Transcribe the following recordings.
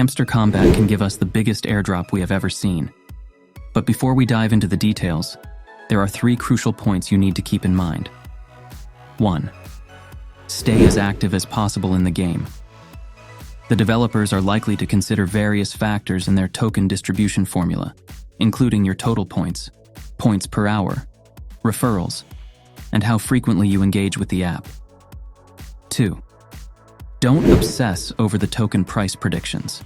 Hamster Kombat can give us the biggest airdrop we have ever seen. But before we dive into the details, there are 3 crucial points you need to keep in mind. 1. Stay as active as possible in the game. The developers are likely to consider various factors in their token distribution formula, including your total points, points per hour, referrals, and how frequently you engage with the app. 2. Don't obsess over the token price predictions.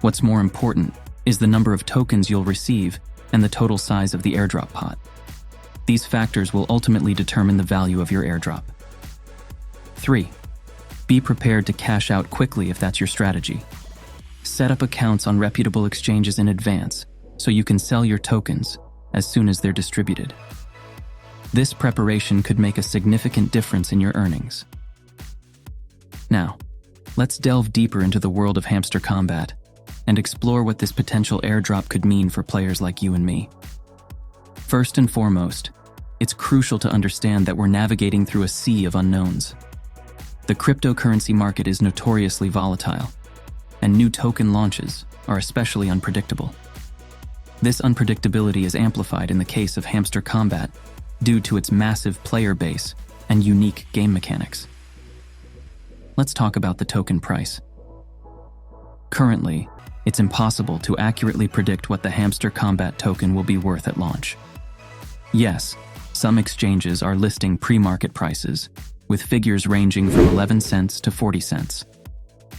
What's more important is the number of tokens you'll receive and the total size of the airdrop pot. These factors will ultimately determine the value of your airdrop. 3. Be prepared to cash out quickly if that's your strategy. Set up accounts on reputable exchanges in advance so you can sell your tokens as soon as they're distributed. This preparation could make a significant difference in your earnings. Now, let's delve deeper into the world of Hamster Kombat and explore what this potential airdrop could mean for players like you and me. First and foremost, it's crucial to understand that we're navigating through a sea of unknowns. The cryptocurrency market is notoriously volatile, and new token launches are especially unpredictable. This unpredictability is amplified in the case of Hamster Kombat due to its massive player base and unique game mechanics. Let's talk about the token price. Currently, it's impossible to accurately predict what the Hamster Kombat token will be worth at launch. Yes, some exchanges are listing pre-market prices, with figures ranging from 11 cents to 40 cents.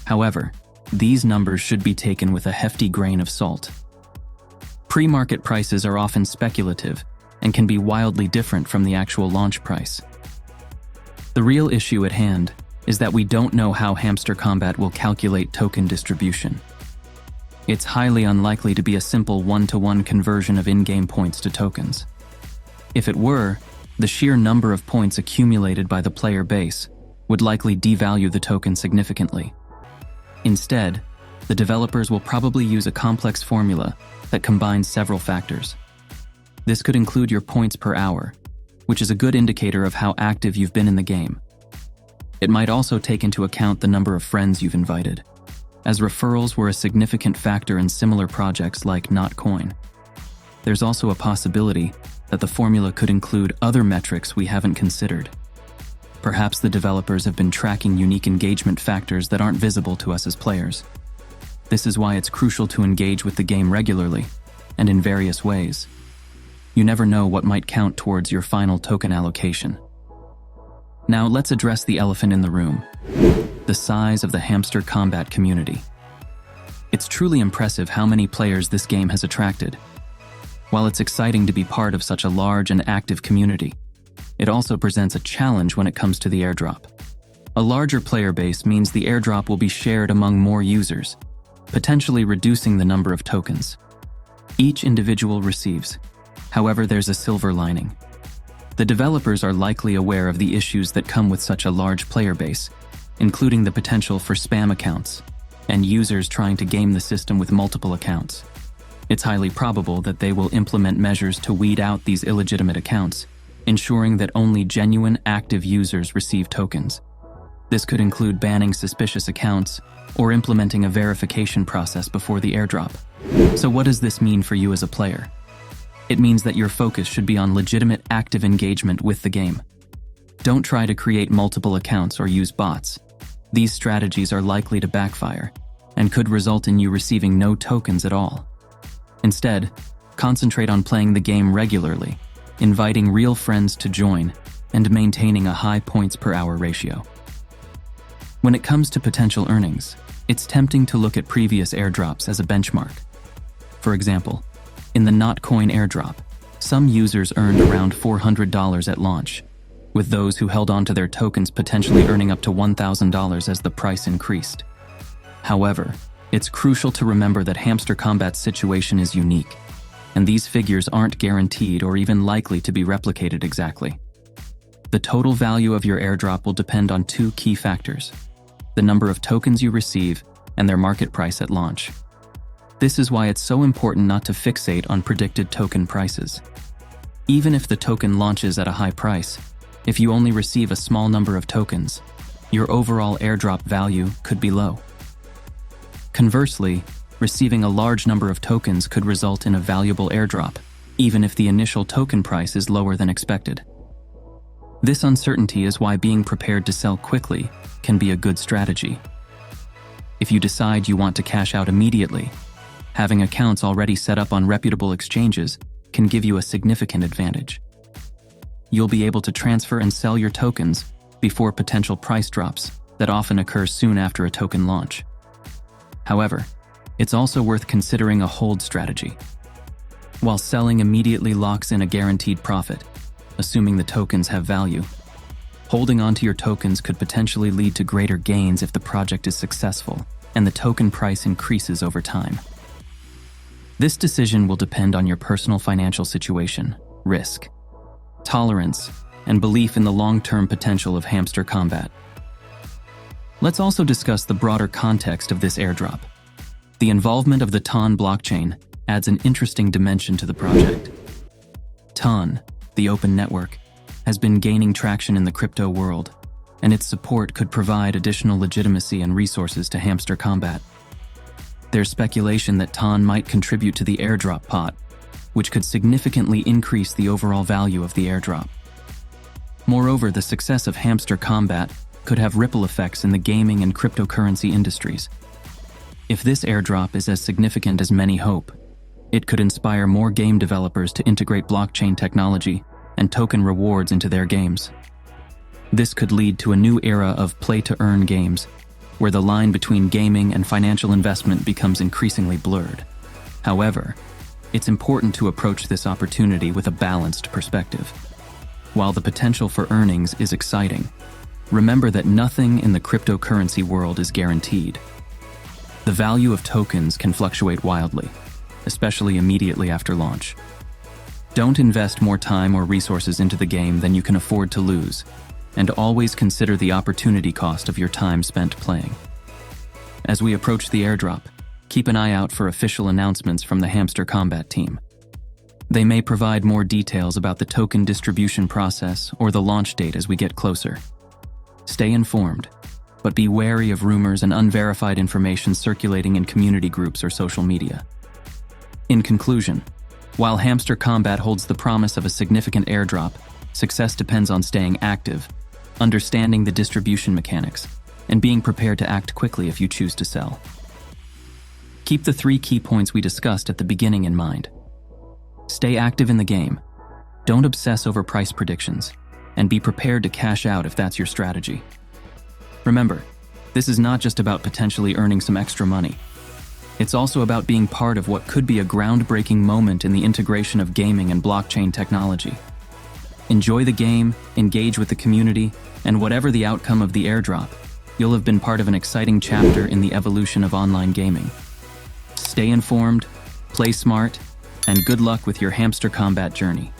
However, these numbers should be taken with a hefty grain of salt. Pre-market prices are often speculative and can be wildly different from the actual launch price. The real issue at hand is that we don't know how Hamster Kombat will calculate token distribution. It's highly unlikely to be a simple one-to-one conversion of in-game points to tokens. If it were, the sheer number of points accumulated by the player base would likely devalue the token significantly. Instead, the developers will probably use a complex formula that combines several factors. This could include your points per hour, which is a good indicator of how active you've been in the game. It might also take into account the number of friends you've invited, as referrals were a significant factor in similar projects like Notcoin. There's also a possibility that the formula could include other metrics we haven't considered. Perhaps the developers have been tracking unique engagement factors that aren't visible to us as players. This is why it's crucial to engage with the game regularly and in various ways. You never know what might count towards your final token allocation. Now let's address the elephant in the room: the size of the Hamster Kombat community. It's truly impressive how many players this game has attracted. While it's exciting to be part of such a large and active community, it also presents a challenge when it comes to the airdrop. A larger player base means the airdrop will be shared among more users, potentially reducing the number of tokens each individual receives. However, there's a silver lining. The developers are likely aware of the issues that come with such a large player base, including the potential for spam accounts and users trying to game the system with multiple accounts. It's highly probable that they will implement measures to weed out these illegitimate accounts, ensuring that only genuine active users receive tokens. This could include banning suspicious accounts or implementing a verification process before the airdrop. So what does this mean for you as a player? It means that your focus should be on legitimate active engagement with the game. Don't try to create multiple accounts or use bots. These strategies are likely to backfire and could result in you receiving no tokens at all. Instead, concentrate on playing the game regularly, inviting real friends to join, and maintaining a high points per hour ratio. When it comes to potential earnings, it's tempting to look at previous airdrops as a benchmark. For example, in the Notcoin airdrop, some users earned around $400 at launch, with those who held onto their tokens potentially earning up to $1,000 as the price increased. However, it's crucial to remember that Hamster Kombat's situation is unique, and these figures aren't guaranteed or even likely to be replicated exactly. The total value of your airdrop will depend on 2 key factors: the number of tokens you receive and their market price at launch. This is why it's so important not to fixate on predicted token prices. Even if the token launches at a high price, if you only receive a small number of tokens, your overall airdrop value could be low. Conversely, receiving a large number of tokens could result in a valuable airdrop, even if the initial token price is lower than expected. This uncertainty is why being prepared to sell quickly can be a good strategy. If you decide you want to cash out immediately, having accounts already set up on reputable exchanges can give you a significant advantage. You'll be able to transfer and sell your tokens before potential price drops that often occur soon after a token launch. However, it's also worth considering a hold strategy. While selling immediately locks in a guaranteed profit, assuming the tokens have value, holding onto your tokens could potentially lead to greater gains if the project is successful and the token price increases over time. This decision will depend on your personal financial situation, risk, tolerance, and belief in the long-term potential of Hamster Kombat. Let's also discuss the broader context of this airdrop. The involvement of the TON blockchain adds an interesting dimension to the project. TON, the open network, has been gaining traction in the crypto world, and its support could provide additional legitimacy and resources to Hamster Kombat. There's speculation that TON might contribute to the airdrop pot, which could significantly increase the overall value of the airdrop. Moreover, the success of Hamster Kombat could have ripple effects in the gaming and cryptocurrency industries. If this airdrop is as significant as many hope, it could inspire more game developers to integrate blockchain technology and token rewards into their games. This could lead to a new era of play-to-earn games, where the line between gaming and financial investment becomes increasingly blurred. However, it's important to approach this opportunity with a balanced perspective. While the potential for earnings is exciting, remember that nothing in the cryptocurrency world is guaranteed. The value of tokens can fluctuate wildly, especially immediately after launch. Don't invest more time or resources into the game than you can afford to lose, and always consider the opportunity cost of your time spent playing. As we approach the airdrop, keep an eye out for official announcements from the Hamster Kombat team. They may provide more details about the token distribution process or the launch date as we get closer. Stay informed, but be wary of rumors and unverified information circulating in community groups or social media. In conclusion, while Hamster Kombat holds the promise of a significant airdrop, success depends on staying active, understanding the distribution mechanics, and being prepared to act quickly if you choose to sell. Keep the 3 key points we discussed at the beginning in mind. Stay active in the game, don't obsess over price predictions, and be prepared to cash out if that's your strategy. Remember, this is not just about potentially earning some extra money. It's also about being part of what could be a groundbreaking moment in the integration of gaming and blockchain technology. Enjoy the game, engage with the community, and whatever the outcome of the airdrop, you'll have been part of an exciting chapter in the evolution of online gaming. Stay informed, play smart, and good luck with your Hamster Kombat journey.